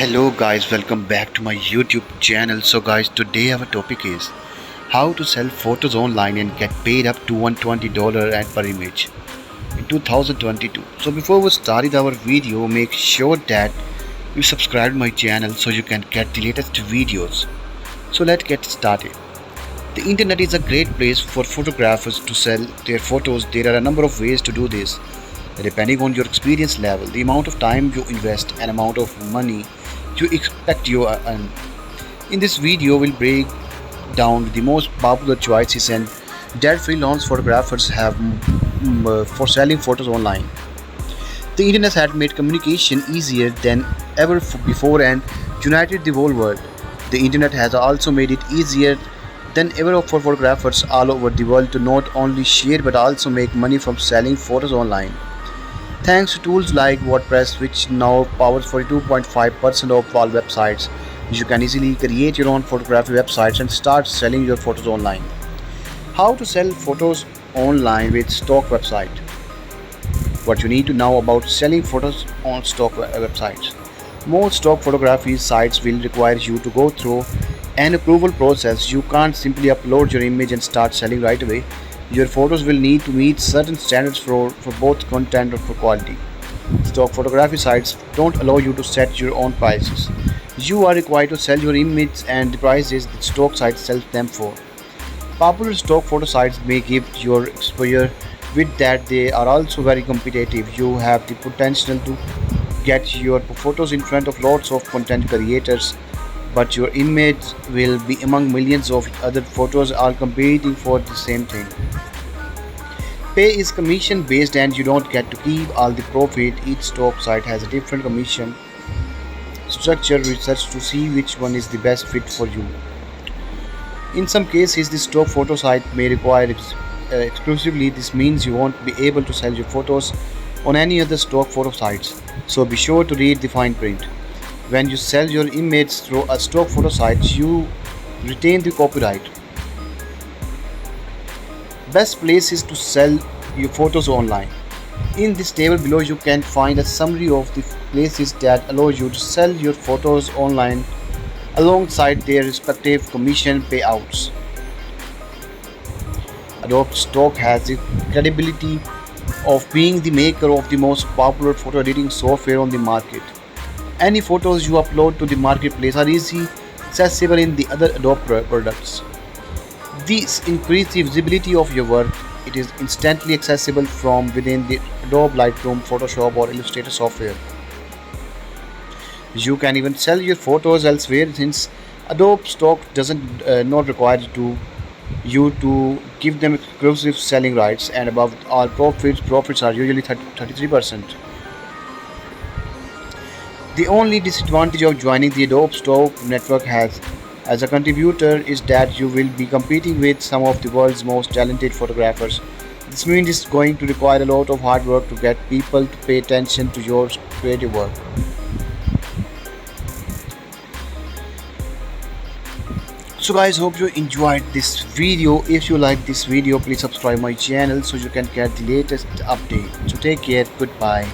Hello guys, welcome back to my YouTube channel. So guys, today our topic is how to sell photos online and get paid up to $120 ad per image in 2022. So before we started our video, make sure that you subscribe to my channel so you can get the latest videos. So let's get started. The internet is a great place for photographers to sell their photos. There are a number of ways to do this, depending on your experience level, the amount of time you invest, and amount of money you expect you earn. In this video, we'll break down the most popular choices and that freelance photographers have for selling photos online. The internet has made communication easier than ever before and united the whole world. The internet has also made it easier than ever for photographers all over the world to not only share but also make money from selling photos online. Thanks to tools like WordPress, which now powers 42.5% of all websites, you can easily create your own photography websites and start selling your photos online. How to sell photos online with stock website? What you need to know about selling photos on stock websites. Most stock photography sites will require you to go through an approval process. You can't simply upload your image and start selling right away. Your photos will need to meet certain standards for both content and for quality. Stock photography sites don't allow you to set your own prices. You are required to sell your image and the prices that stock sites sell them for. Popular stock photo sites may give your exposure, with that they are also very competitive. You have the potential to get your photos in front of lots of content creators, but your image will be among millions of other photos all competing for the same thing. Pay is commission based and you don't get to keep all the profit. Each stock site has a different commission structure. Research to see which one is the best fit for you. In some cases, the stock photo site may require exclusively. This means you won't be able to sell your photos on any other stock photo sites. So be sure to read the fine print. When you sell your image through a stock photo site, you retain the copyright. Best places to sell your photos online. In this table below, you can find a summary of the places that allow you to sell your photos online alongside their respective commission payouts. Adobe Stock has the credibility of being the maker of the most popular photo editing software on the market. Any photos you upload to the marketplace are easily accessible in the other Adobe products. These increase the visibility of your work. It is instantly accessible from within the Adobe Lightroom, Photoshop, or Illustrator software. You can even sell your photos elsewhere since Adobe Stock doesn't not require you to give them exclusive selling rights, and above all, profits are usually 33%. The only disadvantage of joining the Adobe Stock network as a contributor is that you will be competing with some of the world's most talented photographers. This means it's going to require a lot of hard work to get people to pay attention to your creative work. So guys, hope you enjoyed this video. If you like this video, please subscribe my channel so you can get the latest update. So take care, goodbye.